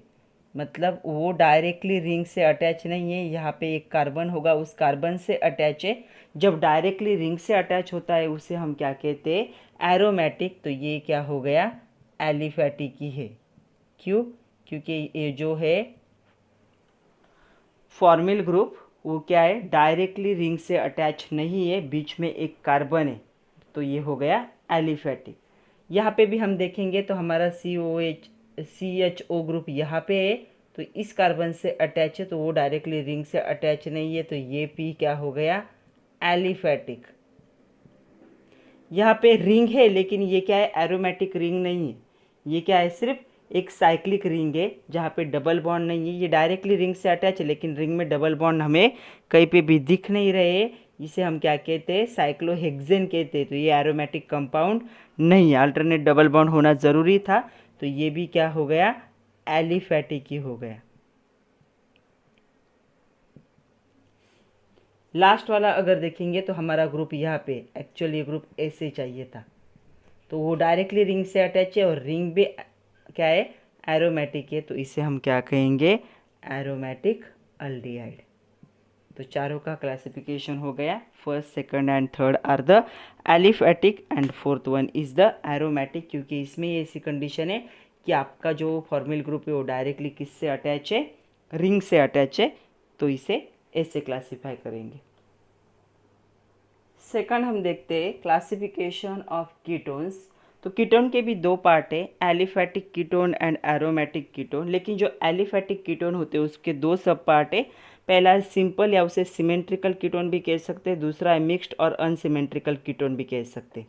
मतलब वो डायरेक्टली रिंग से अटैच नहीं है, यहाँ पे एक कार्बन होगा उस कार्बन से अटैच है। जब डायरेक्टली रिंग से अटैच होता है उसे हम क्या कहते हैं, एरोमेटिक। तो ये क्या हो गया, एलिफैटिक ही है। क्यों, क्योंकि ये जो है फॉर्मिल ग्रुप वो क्या है, डायरेक्टली रिंग से अटैच नहीं है, बीच में एक कार्बन है, तो ये हो गया एलिफैटिक। यहाँ पे भी हम देखेंगे तो हमारा CH CHO ग्रुप यहाँ पे है, तो इस कार्बन से अटैच है, तो वो डायरेक्टली रिंग से अटैच नहीं है, तो ये P क्या हो गया, एलिफैटिक। यहाँ पे रिंग है लेकिन ये क्या है, एरोमेटिक रिंग नहीं है, ये क्या है, सिर्फ एक साइक्लिक रिंग है जहाँ पे डबल बॉन्ड नहीं है। ये डायरेक्टली रिंग से अटैच है लेकिन रिंग में डबल बॉन्ड हमें कहीं पे भी दिख नहीं रहे, इसे हम क्या कहते हैं, साइक्लोहेक्सेन कहते हैं। तो ये एरोमेटिक कंपाउंड नहीं है, अल्टरनेट डबल बॉन्ड होना ज़रूरी था, तो ये भी क्या हो गया, एलिफैटिक ही हो गया। लास्ट वाला अगर देखेंगे तो हमारा ग्रुप यहाँ पे एक्चुअली ये ग्रुप ऐसे चाहिए था, तो वो डायरेक्टली रिंग से अटैच है और रिंग भी क्या है, एरोमेटिक है, तो इसे हम क्या कहेंगे, एरोमेटिक अल्डिहाइड। तो चारों का क्लासिफिकेशन हो गया, first second and third are the aliphatic and fourth one is the aromatic, क्योंकि इसमें ये ऐसी कंडीशन है कि आपका जो फॉर्मिल ग्रुप है वो डायरेक्टली किससे अटैच है, रिंग से अटैच है, तो इसे ऐसे क्लासीफाई करेंगे। सेकंड हम देखते हैं क्लासिफिकेशन ऑफ कीटोन्स। तो कीटोन के भी दो पार्ट है, aliphatic ketone and aromatic ketone. लेकिन जो एलिफैटिक कीटोन होते हैं उसके दो सब पार्ट है, पहला है सिंपल या उसे सिमेट्रिकल कीटोन भी कह सकते हैं, दूसरा है मिक्स्ड और अनसिमेट्रिकल कीटोन भी कह सकते हैं।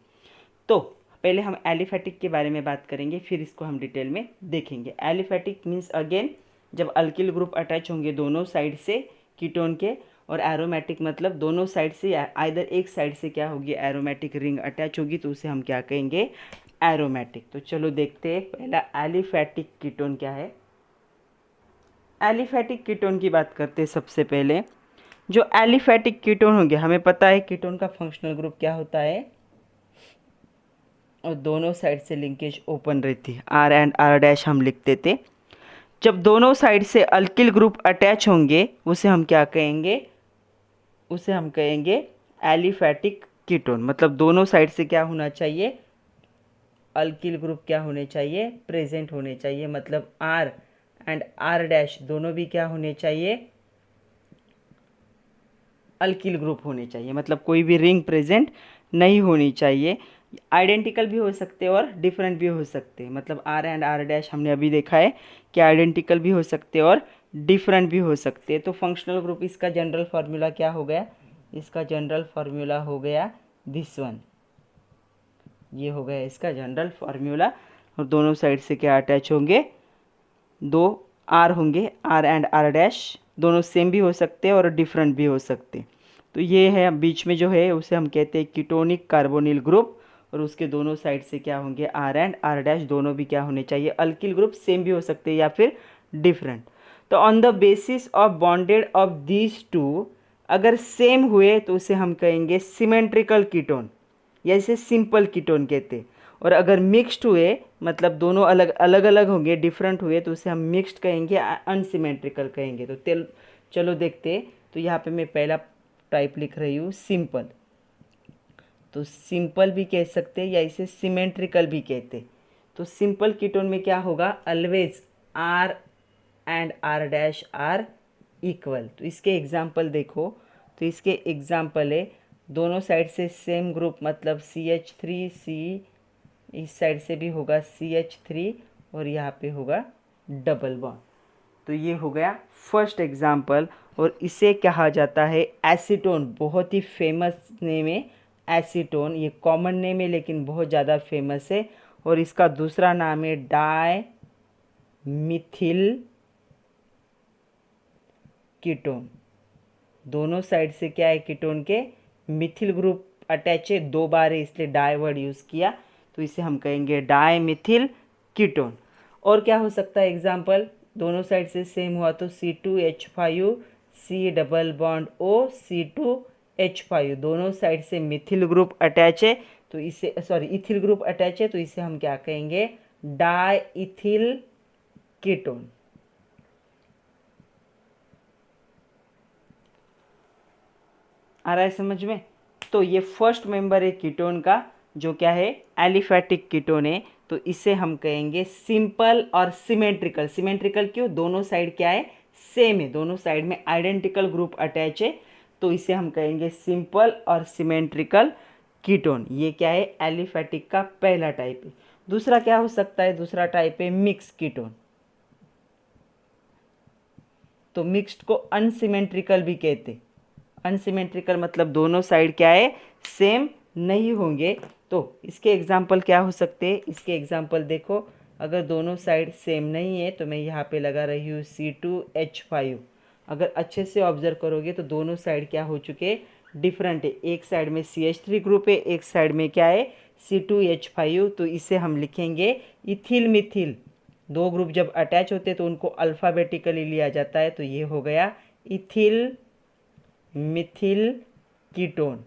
तो पहले हम एलिफैटिक के बारे में बात करेंगे, फिर इसको हम डिटेल में देखेंगे। एलिफैटिक मीन्स अगेन जब अल्किल ग्रुप अटैच होंगे दोनों साइड से कीटोन के, और एरोमेटिक मतलब दोनों साइड से या आइदर एक साइड से क्या होगी, एरोमेटिक रिंग अटैच होगी, तो उसे हम क्या कहेंगे, एरोमेटिक। तो चलो देखते हैं पहला एलिफैटिक कीटोन क्या है। एलिफैटिक कीटोन की बात करते हैं सबसे पहले। जो एलिफैटिक कीटोन होंगे, हमें पता है कीटोन का फंक्शनल ग्रुप क्या होता है, और दोनों साइड से लिंकेज ओपन रहती है, R एंड R' हम लिखते थे। जब दोनों साइड से अल्किल ग्रुप अटैच होंगे उसे हम क्या कहेंगे, उसे हम कहेंगे एलिफैटिक कीटोन। मतलब दोनों साइड से क्या होना चाहिए, अल्किल ग्रुप क्या होने चाहिए, प्रेजेंट होने चाहिए। मतलब R एंड R' दोनों भी क्या होने चाहिए, अल्किल ग्रुप होने चाहिए, मतलब कोई भी रिंग प्रेजेंट नहीं होनी चाहिए। आइडेंटिकल भी हो सकते हैं और डिफरेंट भी हो सकते हैं। मतलब R एंड R' हमने अभी देखा है कि आइडेंटिकल भी हो सकते हैं और डिफरेंट भी हो सकते हैं। तो फंक्शनल ग्रुप इसका जनरल फार्मूला क्या हो गया, इसका जनरल फार्मूला हो गया दिस वन, ये हो गया इसका जनरल फार्मूला। और दोनों साइड से क्या अटैच होंगे, दो R होंगे, R एंड R' दोनों सेम भी हो सकते हैं और डिफरेंट भी हो सकते हैं। तो ये है बीच में जो है उसे हम कहते हैं कीटोनिक कार्बोनिल ग्रुप, और उसके दोनों साइड से क्या होंगे, R एंड R' दोनों भी क्या होने चाहिए, अल्किल ग्रुप, सेम भी हो सकते हैं या फिर डिफरेंट। तो on the basis of bonded of these two, अगर सेम हुए तो उसे हम कहेंगे सिमेट्रिकल कीटोन, या इसे सिंपल कीटोन कहते हैं। और अगर मिक्स्ड हुए मतलब दोनों अलग अलग अलग होंगे, डिफरेंट हुए, तो उसे हम मिक्स्ड कहेंगे, अनसिमेट्रिकल कहेंगे। तो चलो देखते। तो यहाँ पे मैं पहला टाइप लिख रही हूँ सिंपल, तो सिंपल भी कह सकते हैं या इसे सिमेट्रिकल भी कहते। तो सिंपल कीटोन में क्या होगा, always R and R' are equal. तो इसके एग्जाम्पल देखो, तो इसके एग्जाम्पल है दोनों साइड से सेम ग्रुप, मतलब CH3C, इस साइड से भी होगा CH3 और यहाँ पे होगा डबल बॉन्ड। तो ये हो गया फर्स्ट एग्जाम्पल, और इसे कहा जाता है एसीटोन। बहुत ही फेमस नेम है एसीटोन, ये कॉमन नेम है लेकिन बहुत ज़्यादा फेमस है। और इसका दूसरा नाम है डाई मिथिल कीटोन। दोनों साइड से क्या है, कीटोन के मिथिल ग्रुप अटैच है, दो बार है इसलिए डाई वर्ड यूज़ किया, तो इसे हम कहेंगे डाई मिथिल कीटोन। और क्या हो सकता है एग्जाम्पल, दोनों साइड से सेम हुआ तो C2H5 C double bond O C2H5, दोनों साइड से मिथिल ग्रुप अटैच है, तो इसे इथिल ग्रुप अटैच है, तो इसे हम क्या कहेंगे, डाई इथिल कीटोन। आ रहा है समझ में? तो ये फर्स्ट मेंबर है कीटोन का, जो क्या है, एलिफैटिक कीटोन है। तो इसे हम कहेंगे सिंपल और सिमेट्रिकल। सिमेट्रिकल क्यों? दोनों साइड क्या है, सेम है, दोनों साइड में आइडेंटिकल ग्रुप अटैच है, तो इसे हम कहेंगे सिंपल और सिमेट्रिकल कीटोन। ये क्या है, एलिफैटिक का पहला टाइप है। दूसरा क्या हो सकता है? दूसरा टाइप है मिक्स कीटोन। तो मिक्स्ड को अनसिमेट्रिकल भी कहते। अनसिमेट्रिकल मतलब दोनों साइड क्या है, सेम नहीं होंगे। तो इसके एग्जाम्पल क्या हो सकते हैं? इसके एग्जाम्पल देखो, अगर दोनों साइड सेम नहीं है तो मैं यहाँ पे लगा रही हूँ C2H5। अगर अच्छे से ऑब्जर्व करोगे तो दोनों साइड क्या हो चुके, डिफरेंट है। एक साइड में CH3 ग्रुप है, एक साइड में क्या है, C2H5। तो इसे हम लिखेंगे इथिल मिथिल। दो ग्रुप जब अटैच होते हैं तो उनको अल्फ़ाबेटिकली लिया जाता है। तो ये हो गया इथिल मिथिल कीटोन।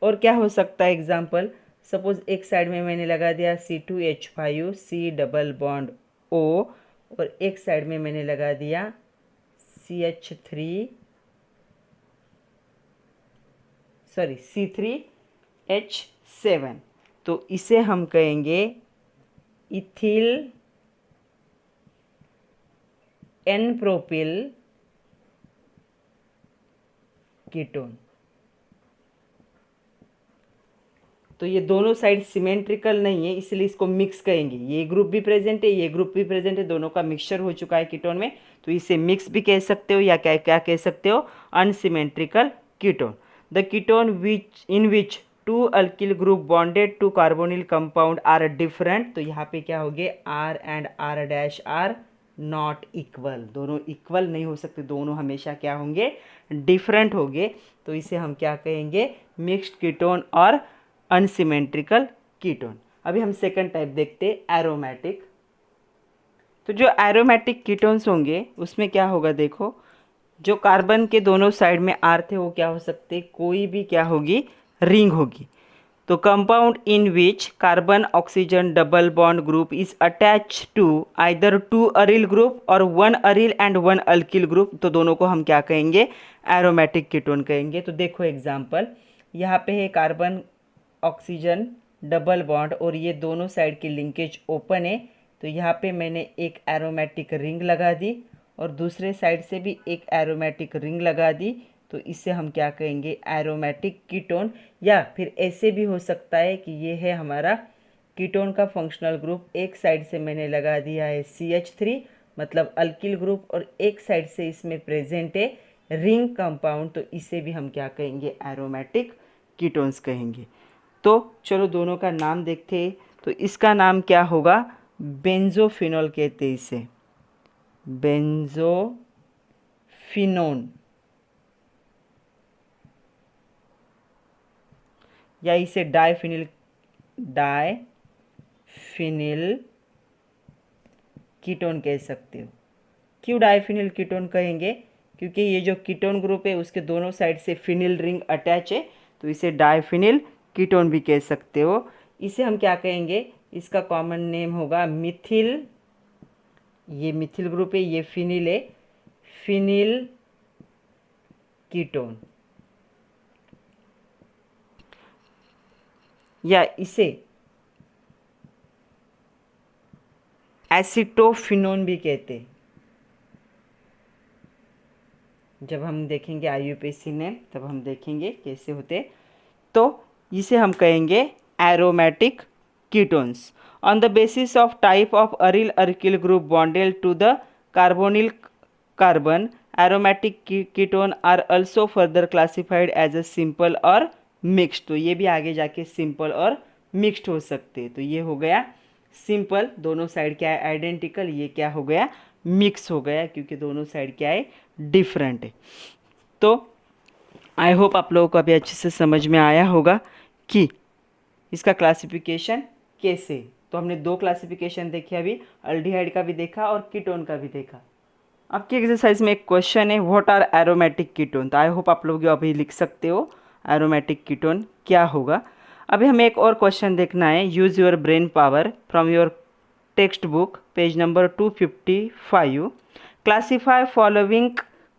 और क्या हो सकता है एग्जाम्पल? सपोज एक साइड में मैंने लगा दिया C2H5 C double bond O, और एक साइड में मैंने लगा दिया C3H7। तो इसे हम कहेंगे इथिल एन प्रोपिल कीटोन। तो ये दोनों साइड सिमेट्रिकल नहीं है, इसलिए इसको मिक्स कहेंगे। ये ग्रुप भी प्रेजेंट है, ये ग्रुप भी प्रेजेंट है, दोनों का मिक्सचर हो चुका है कीटोन में। तो इसे मिक्स भी कह सकते हो, या क्या क्या कह सकते हो, unsymmetrical ketone. The ketone which two alkyl group bonded to carbonyl compound are different. तो यहाँ पे क्या हो गए, R and R' are not equal. दोनों इक्वल नहीं हो सकते, दोनों हमेशा क्या होंगे, डिफरेंट होंगे। तो इसे हम क्या कहेंगे, मिक्स्ड कीटोन और अनसिमेट्रिकल कीटोन। अभी हम सेकंड टाइप देखते, एरोमेटिक। तो जो एरोमेटिक कीटोन्स होंगे उसमें क्या होगा, देखो, जो कार्बन के दोनों साइड में R थे वो क्या हो सकते, कोई भी क्या होगी, रिंग होगी। तो compound in which carbon oxygen double bond group is attach to either two aryl group और one aryl and one alkyl group, तो दोनों को हम क्या कहेंगे, एरोमेटिक कीटोन कहेंगे। तो देखो एग्जांपल, यहाँ पे है कार्बन ऑक्सीजन डबल बॉन्ड और ये दोनों साइड की लिंकेज ओपन है। तो यहाँ पे मैंने एक एरोमेटिक रिंग लगा दी और दूसरे साइड से भी एक एरोमेटिक रिंग लगा दी। तो इसे हम क्या कहेंगे, एरोमेटिक कीटोन। या फिर ऐसे भी हो सकता है कि ये है हमारा कीटोन का फंक्शनल ग्रुप, एक साइड से मैंने लगा दिया है CH3 मतलब अल्किल ग्रुप, और एक साइड से इसमें प्रेजेंट है रिंग कंपाउंड। तो इसे भी हम क्या कहेंगे, एरोमेटिक कीटोन्स कहेंगे। तो चलो दोनों का नाम देखते हैं। तो इसका नाम क्या होगा, बेंजोफिनोल कहते हैं इसे, बेंजोफिनोन, या इसे डाइफिनिल कीटोन कह सकते हो। क्यों डाइफिनिल कीटोन कहेंगे, क्योंकि ये जो कीटोन ग्रुप है उसके दोनों साइड से फिनिल रिंग अटैच है, तो इसे डाइफिनिल कीटोन भी कह सकते हो। इसे हम क्या कहेंगे, इसका कॉमन नेम होगा मिथिल, ये मिथिल ग्रुप है, ये फिनिल है, फिनिल कीटोन। या इसे एसिटोफिनोन भी कहते। जब हम देखेंगे IUPAC में तब हम देखेंगे कैसे होते। तो इसे हम कहेंगे aromatic ketones on the basis of type of aryl alkyl group bonded to the carbonyl carbon. Aromatic ketone are also further classified as a simple और मिक्स्ड। तो ये भी आगे जाके सिंपल और मिक्स्ड हो सकते हैं। तो ये हो गया सिंपल, दोनों साइड क्या है, आइडेंटिकल। ये क्या हो गया, मिक्स हो गया, क्योंकि दोनों साइड क्या है, डिफरेंट है। तो आई होप आप लोगों को अभी अच्छे से समझ में आया होगा कि इसका क्लासिफिकेशन कैसे। तो हमने दो क्लासिफिकेशन देखे अभी, अल्डिहाइड का भी देखा और कीटोन का भी देखा। आपकी एक्सरसाइज में एक क्वेश्चन है, व्हाट आर एरोमेटिक कीटोन। तो आई होप आप लोग अभी लिख सकते हो एरोमेटिक कीटोन क्या होगा। अभी हमें एक और क्वेश्चन देखना है, use your brain power from your text book page number 255। Classify following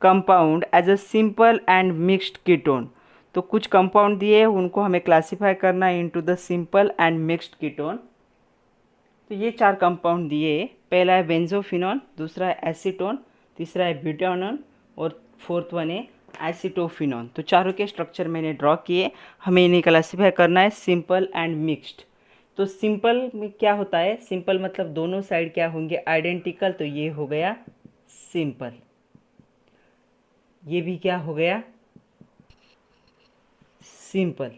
compound as a simple and mixed ketone. तो कुछ कंपाउंड दिए, उनको हमें क्लासीफाई करना है into the simple and mixed ketone. तो ये 4 कंपाउंड दिए, पहला है बेंजोफिनॉन, दूसरा है एसीटोन, तीसरा है ब्यूटानॉन और फोर्थ वन है एसिटोफिनॉन। तो चारों के स्ट्रक्चर मैंने ड्रॉ किए, हमें इन्हें क्लासीफाई करना है सिंपल एंड मिक्स्ड। तो सिंपल में क्या होता है, सिंपल मतलब दोनों साइड क्या होंगे, आइडेंटिकल, तो ये हो गया सिंपल। ये भी क्या हो गया, सिंपल।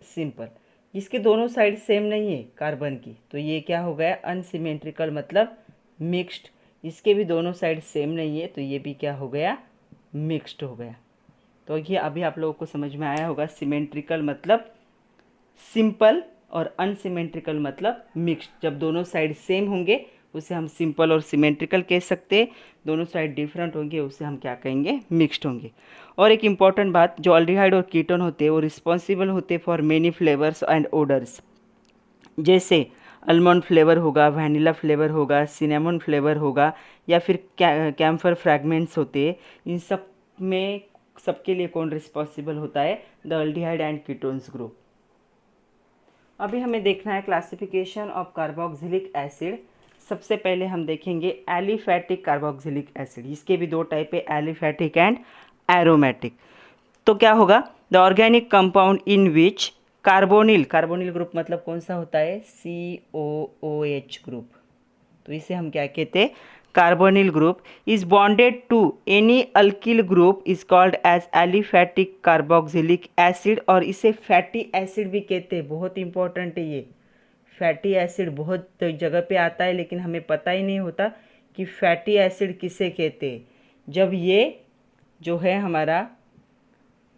सिंपल इसके दोनों साइड सेम नहीं है कार्बन की, तो ये क्या हो गया, अनसिमेट्रिकल मतलब मिक्स्ड। इसके भी दोनों साइड सेम नहीं है, तो ये भी क्या हो गया, मिक्स्ड हो गया। तो ये अभी आप लोगों को समझ में आया होगा, सिमेट्रिकल मतलब सिंपल और अनसिमेट्रिकल मतलब मिक्स्ड। जब दोनों साइड सेम होंगे उसे हम सिंपल और सिमेट्रिकल कह सकते हैं, दोनों साइड डिफरेंट होंगे उसे हम क्या कहेंगे, मिक्स्ड होंगे। और एक इम्पॉर्टेंट बात, जो अल्डिहाइड और कीटोन होते हैं वो रिस्पॉन्सिबल होते for many flavours and odours. जैसे आलमंड फ्लेवर होगा, वैनिला फ्लेवर होगा, सिनेमन फ्लेवर होगा, या फिर कैम्फर फ्रैगमेंट्स होते हैं। इन सब में सबके लिए कौन रिस्पॉन्सिबल होता है, the aldehyde and ketones group. अभी हमें देखना है क्लासिफिकेशन ऑफ कार्बोक्सिलिक एसिड। सबसे पहले हम देखेंगे एलिफैटिक कार्बोक्सिलिक एसिड। इसके भी 2 टाइप है, एलिफैटिक एंड एरोमेटिक। तो क्या होगा, the organic compound in which carbonyl, carbonyl group मतलब कौन सा होता है, COOH ग्रुप। तो इसे हम क्या कहते हैं, carbonyl group is bonded to any alkyl group is called as aliphatic carboxylic acid. और इसे फैटी एसिड भी कहते हैं, बहुत इंपॉर्टेंट है ये। फैटी एसिड बहुत जगह पे आता है लेकिन हमें पता ही नहीं होता कि फैटी एसिड किसे कहते हैं। जब ये जो है हमारा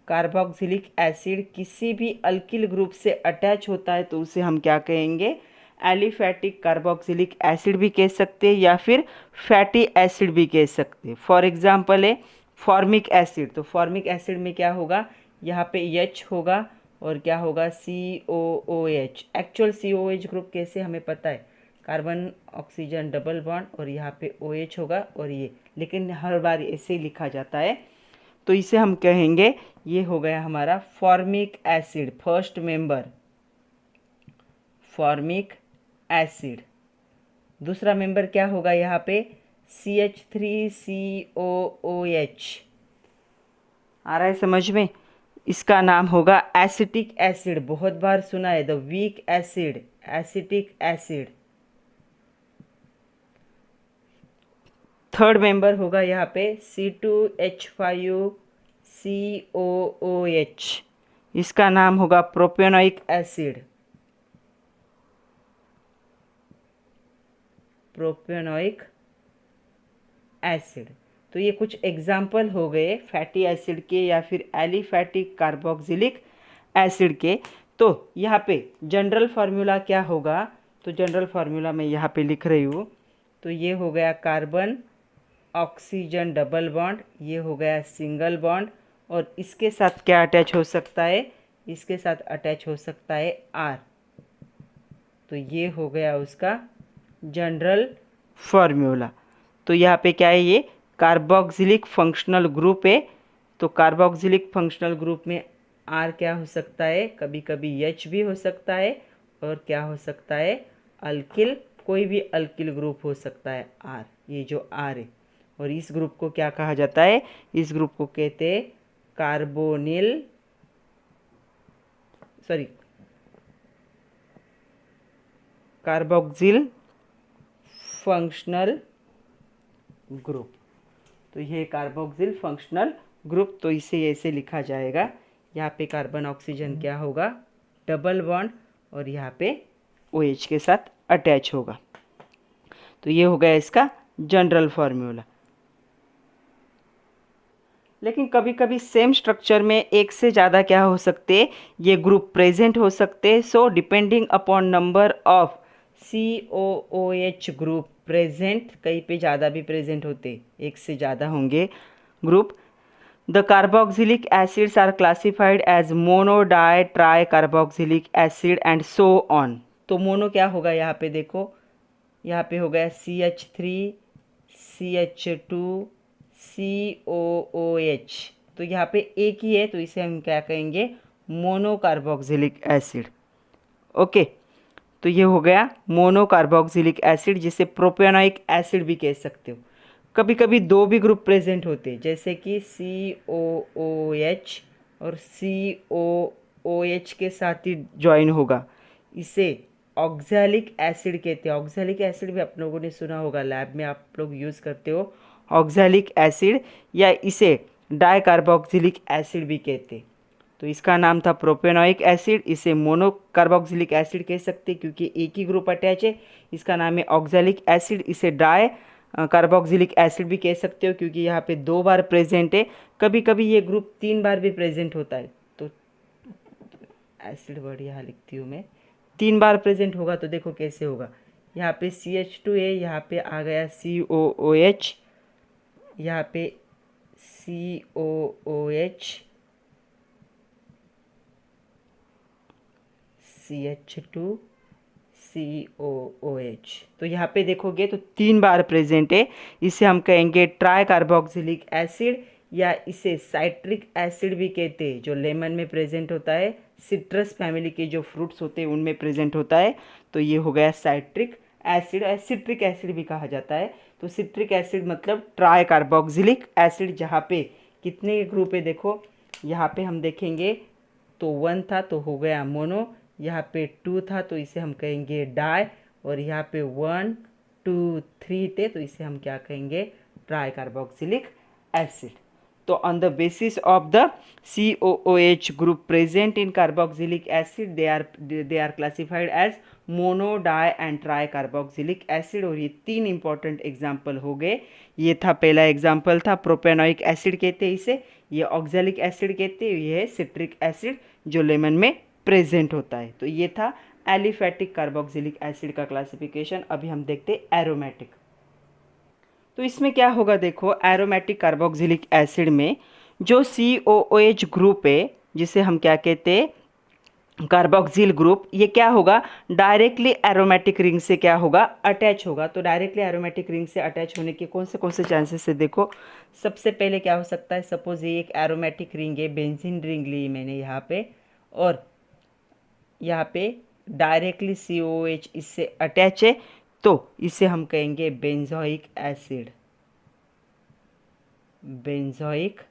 कार्बोक्सिलिक एसिड किसी भी अल्किल ग्रुप से अटैच होता है तो उसे हम क्या कहेंगे, एलिफैटिक कार्बोक्सिलिक एसिड भी कह सकते हैं या फिर फैटी एसिड भी कह सकते हैं। फॉर एग्जांपल है फॉर्मिक एसिड। तो फॉर्मिक एसिड में क्या होगा, यहाँ पे H होगा और क्या होगा, COOH। एक्चुअल COOH ग्रुप कैसे हमें पता है, कार्बन ऑक्सीजन डबल बॉन्ड और यहाँ पे OH होगा और ये, लेकिन हर बार ऐसे ही लिखा जाता है। तो इसे हम कहेंगे, ये हो गया हमारा formic acid, first member formic acid. दूसरा मेंबर क्या होगा यहाँ पे, CH3COOH। आ रहा है समझ में, इसका नाम होगा एसिटिक एसिड, बहुत बार सुना है, the weak acid, acetic acid. Third member होगा यहाँ पे C2H5COOH, इसका नाम होगा प्रोपियोनिक एसिड, प्रोपियोनिक एसिड। तो ये कुछ एग्जाम्पल हो गए फैटी एसिड के या फिर एलिफैटिक कार्बोक्सिलिक एसिड के। तो यहाँ पे जनरल फार्मूला क्या होगा, तो जनरल फार्मूला मैं यहाँ पे लिख रही हूँ। तो ये हो गया कार्बन ऑक्सीजन डबल बॉन्ड, ये हो गया सिंगल बॉन्ड, और इसके साथ क्या अटैच हो सकता है, इसके साथ अटैच हो सकता है R। तो ये हो गया उसका जनरल फार्मूला। तो यहाँ पे क्या है, ये कार्बोक्सिलिक फंक्शनल ग्रुप है। तो कार्बोक्सिलिक फंक्शनल ग्रुप में R क्या हो सकता है, कभी कभी H भी हो सकता है, और क्या हो सकता है, अल्किल, कोई भी अल्किल ग्रुप हो सकता है R, ये जो R है। और इस ग्रुप को क्या कहा जाता है, इस ग्रुप को कहते हैं carbonyl, sorry carboxyl functional group. तो ये कार्बोक्सिल फंक्शनल ग्रुप, तो इसे ऐसे लिखा जाएगा। यहाँ पे कार्बन ऑक्सीजन क्या होगा, डबल बॉन्ड, और यहाँ पे OH के साथ अटैच होगा। तो ये हो गया इसका जनरल फार्मूला। लेकिन कभी कभी सेम स्ट्रक्चर में एक से ज़्यादा क्या हो सकते, ये ग्रुप प्रेजेंट हो सकते। So depending upon number of COOH group present, कहीं पे ज़्यादा भी प्रेजेंट होते, एक से ज़्यादा होंगे group, the carboxylic acids are classified as mono, di, tri carboxylic acid and so on. तो मोनो क्या होगा, यहाँ पे देखो, यहाँ पे हो गया CH3 CH2 COOH। तो यहाँ पे एक ही है तो इसे हम क्या कहेंगे, मोनोकार्बोक्सिलिक एसिड। ओके, तो ये हो गया मोनोकार्बोक्सिलिक एसिड, जिसे प्रोपेनोइक एसिड भी कह सकते हो। कभी कभी दो भी ग्रुप प्रेजेंट होते हैं, जैसे कि COOH और COOH के साथ ही ज्वाइन होगा, इसे ऑक्सैलिक एसिड कहते हैं। ऑक्सैलिक एसिड भी आप लोगों ने सुना होगा, लैब में आप लोग यूज़ करते हो ऑक्सैलिक एसिड, या इसे डाइकार्बोक्सिलिक एसिड भी कहते हैं। तो इसका नाम था प्रोपेनोइक एसिड, इसे मोनोकार्बोक्सिलिक एसिड कह सकते हैं क्योंकि एक ही ग्रुप अटैच है। इसका नाम है ऑक्सैलिक एसिड, इसे डाई कार्बोक्सिलिक एसिड भी कह सकते हो क्योंकि यहाँ पे 2 बार प्रेजेंट है। कभी कभी ये ग्रुप 3 बार भी प्रेजेंट होता है। तो एसिड वर्ड यहाँ लिखती हूँ मैं, 3 बार प्रेजेंट होगा तो देखो कैसे होगा। यहाँ पे CH2 है, यहाँ पे आ गया COOH, यहाँ पे COOH, CH2 COOH। तो यहाँ पे देखोगे तो 3 बार प्रेजेंट है। इसे हम कहेंगे ट्राई कार्बोक्सिलिक एसिड, या इसे साइट्रिक एसिड भी कहते हैं, जो लेमन में प्रेजेंट होता है, सिट्रस फैमिली के जो फ्रूट्स होते हैं उनमें प्रेजेंट होता है। तो ये हो गया साइट्रिक एसिड, सिट्रिक एसिड भी कहा जाता है। तो सिट्रिक एसिड मतलब ट्राई कार्बोक्सिलिक एसिड, जहाँ पे कितने ग्रुप है देखो, यहाँ पे हम देखेंगे तो 1 था तो हो गया मोनो, यहाँ पे 2 था तो इसे हम कहेंगे डाई, और यहाँ पे 1 2 3 थे तो इसे हम क्या कहेंगे, ट्राई कार्बोक्सिलिक एसिड। तो on the basis of the COOH group present in carboxylic acid, they are classified as mono, di and tri carboxylic acid. और ये 3 इंपॉर्टेंट एग्जाम्पल हो गए। ये था पहला एग्जाम्पल था प्रोपेनोइक एसिड कहते हैं इसे, ये ऑक्सैलिक एसिड कहते हैं, ये है सिट्रिक एसिड जो लेमन में प्रेजेंट होता है। तो ये था एलिफैटिक कार्बोक्सिलिक एसिड का क्लासिफिकेशन। अभी हम देखते हैं एरोमेटिक। तो इसमें क्या होगा देखो, एरोमेटिक कार्बोक्सिलिक एसिड में जो COOH ग्रुप है, जिसे हम क्या कहते हैं, कार्बोक्सिल ग्रुप, ये क्या होगा, डायरेक्टली एरोमेटिक रिंग से क्या होगा, अटैच होगा। तो डायरेक्टली एरोमेटिक रिंग से अटैच होने के कौन से चांसेस है देखो। सबसे पहले क्या हो सकता है, सपोज ये एक एरोमेटिक रिंग है, बेंजीन रिंग ली मैंने यहाँ पे, और यहाँ पे डायरेक्टली COOH इससे अटैच है, तो इसे हम कहेंगे बेंजोइक एसिड, बेंजोइक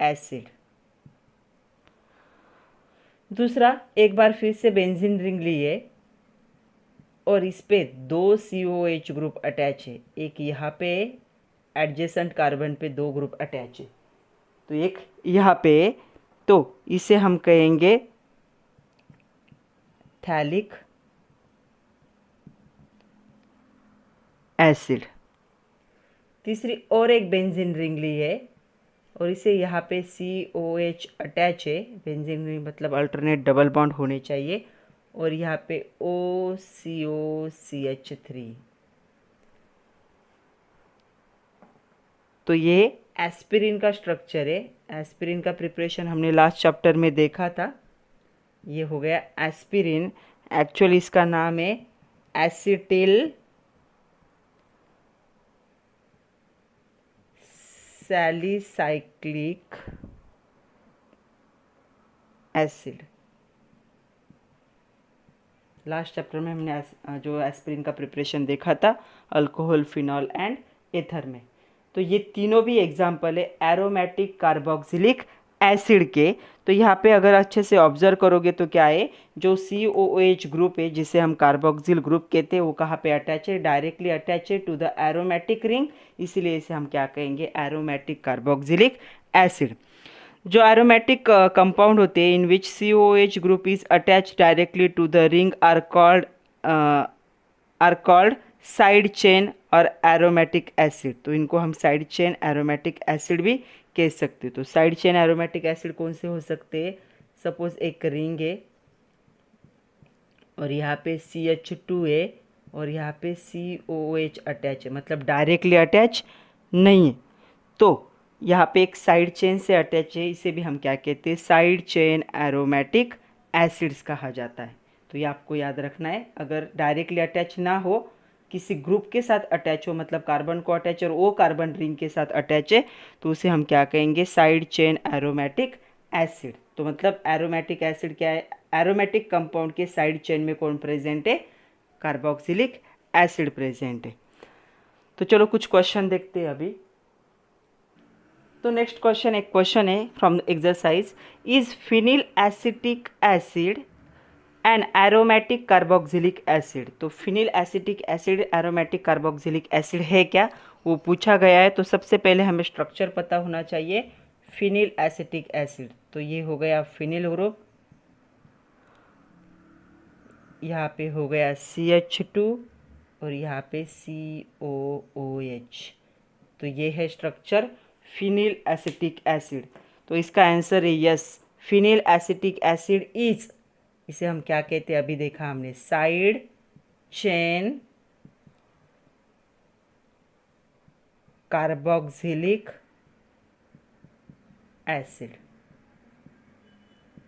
एसिड। दूसरा, एक बार फिर से बेंजीन रिंग ली है और इस पे 2 COOH ग्रुप अटैच है, एक यहाँ पे एडजेसेंट कार्बन पे 2 ग्रुप अटैच है, तो एक यहाँ पे, तो इसे हम कहेंगे थैलिक एसिड। तीसरी और एक बेंजीन रिंग ली है और इसे यहाँ पे COH अटैच है, बेंजीन रिंग मतलब अल्टरनेट डबल बॉन्ड होने चाहिए, और यहाँ पे OCOCH3। तो ये एस्पिरिन का स्ट्रक्चर है। एस्पिरिन का प्रिपरेशन हमने लास्ट चैप्टर में देखा था। ये हो गया एस्पिरिन, एक्चुअली इसका नाम है acetyl salicylic acid. Last chapter में हमने जो एस्पिरिन का प्रिपरेशन देखा था, अल्कोहल, फिनॉल एंड एथर में। तो ये तीनों भी एग्जाम्पल है एरोमेटिक कार्बोक्सिलिक एसिड के। तो यहाँ पे अगर अच्छे से ऑब्जर्व करोगे तो क्या है, जो COOH ग्रुप है जिसे हम कार्बोक्सिल ग्रुप कहते हैं, वो कहाँ पे अटैच है, डायरेक्टली अटैच है टू द एरोमेटिक रिंग, इसीलिए इसे हम क्या कहेंगे, एरोमेटिक कार्बोक्सिलिक एसिड। जो एरोमेटिक कंपाउंड होते हैं in which COOH group is attach directly to the ring are called side chain और एरोमेटिक एसिड। तो इनको हम साइड चेन एरोमेटिक एसिड भी कह सकते हैं। तो साइड चेन एरोमेटिक एसिड कौन से हो सकते हैं, सपोज एक रिंग है और यहाँ पे CH2 है और यहाँ पे COOH अटैच है, मतलब डायरेक्टली अटैच नहीं है, तो यहाँ पे एक साइड चेन से अटैच है, इसे भी हम क्या कहते हैं, साइड चेन एरोमेटिक एसिड्स कहा जाता है। तो ये आपको याद रखना है, अगर डायरेक्टली अटैच ना हो किसी ग्रुप के साथ अटैच हो, मतलब कार्बन को अटैच और वो कार्बन रिंग के साथ अटैच है, तो उसे हम क्या कहेंगे, साइड चेन एरोमेटिक एसिड। तो मतलब एरोमेटिक एसिड क्या है, एरोमेटिक कंपाउंड के साइड चेन में कौन प्रेजेंट है, कार्बोक्सिलिक एसिड प्रेजेंट है। तो चलो कुछ क्वेश्चन देखते हैं अभी। तो नेक्स्ट क्वेश्चन, एक क्वेश्चन है from exercise, is phenyl acetic acid and aromatic carboxylic acid. तो phenyl acetic acid aromatic carboxylic acid है क्या, वो पूछा गया है। तो सबसे पहले हमें स्ट्रक्चर पता होना चाहिए फिनिल एसिटिक एसिड। तो ये हो गया फिनिल ग्रुप, यहाँ पे हो गया CH2 और यहाँ पे COOH। तो ये है स्ट्रक्चर फिनिल एसिटिक एसिड। तो इसका आंसर है yes, phenyl acetic acid is, इसे हम क्या कहते हैं, अभी देखा हमने, साइड चेन कार्बोक्सिलिक एसिड।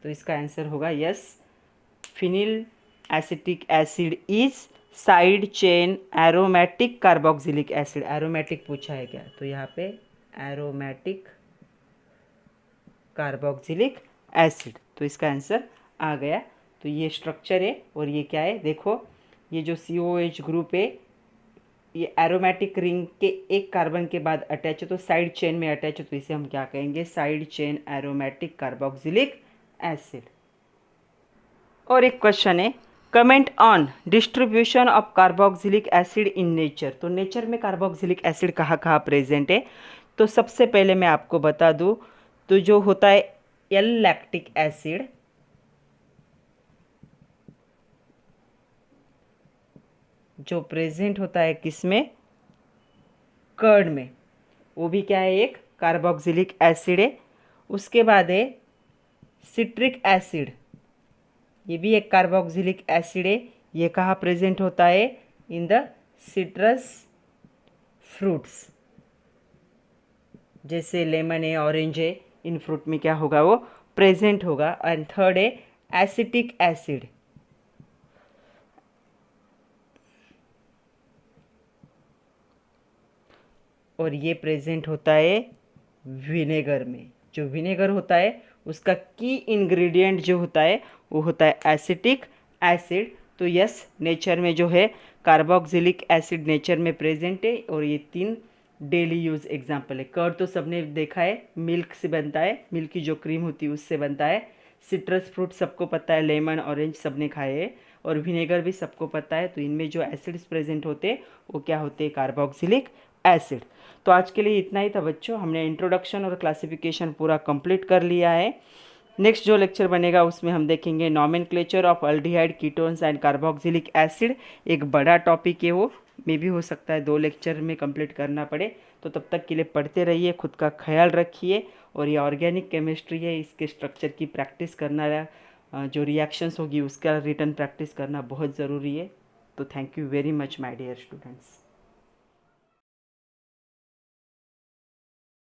तो इसका आंसर होगा yes, phenyl acetic acid is side chain aromatic carboxylic acid. Aromatic पूछा है क्या, तो यहाँ पे एरोमेटिक कार्बोक्सिलिक एसिड। तो इसका आंसर आ गया। तो ये स्ट्रक्चर है और ये क्या है, देखो ये जो COH ग्रुप है ये एरोमेटिक रिंग के एक कार्बन के बाद अटैच है, तो साइड चेन में अटैच है, तो इसे हम क्या कहेंगे, side chain aromatic carboxylic acid. और एक क्वेश्चन है, comment on distribution of carboxylic acid in nature. तो नेचर में कार्बोक्सिलिक एसिड कहाँ कहाँ प्रेजेंट है। तो सबसे पहले मैं आपको बता दूँ, तो जो होता है एल लैक्टिक एसिड, जो प्रेजेंट होता है किसमें, कर्ड में, वो भी क्या है, एक कार्बोक्सिलिक एसिड है। उसके बाद है सिट्रिक एसिड, ये भी एक कार्बोक्सिलिक एसिड है। ये कहाँ प्रेजेंट होता है, इन द सिट्रस फ्रूट्स, जैसे लेमन है, ऑरेंज है, इन फ्रूट में क्या होगा, वो प्रेजेंट होगा। एंड थर्ड है एसिटिक एसिड, और ये प्रेजेंट होता है विनेगर में। जो विनेगर होता है उसका की इंग्रेडिएंट जो होता है वो होता है एसिटिक एसिड। तो यस, नेचर में जो है कार्बोक्सिलिक एसिड नेचर में प्रेजेंट है। और ये 3 डेली यूज एग्जाम्पल है। कर्ड तो सबने देखा है, मिल्क से बनता है, मिल्क की जो क्रीम होती है उससे बनता है। सिट्रस फ्रूट सबको पता है, लेमन ऑरेंज सबने खाए हैं, और विनेगर भी सबको पता है। तो इनमें जो एसिड्स प्रेजेंट होते हैं वो क्या होते हैं, कार्बोक्सिलिक एसिड। तो आज के लिए इतना ही था बच्चों, हमने इंट्रोडक्शन और क्लासिफिकेशन पूरा कंप्लीट कर लिया है। नेक्स्ट जो लेक्चर बनेगा उसमें हम देखेंगे nomenclature of aldehyde, ketones and carboxylic acid. एक बड़ा टॉपिक है वो, मे भी हो सकता है 2 लेक्चर में कंप्लीट करना पड़े। तो तब तक के लिए पढ़ते रहिए, खुद का ख्याल रखिए। और ये ऑर्गेनिक केमिस्ट्री है, इसके स्ट्रक्चर की प्रैक्टिस करना, जो रिएक्शंस होगी उसका रिटर्न प्रैक्टिस करना बहुत ज़रूरी है। तो thank you very much my dear students.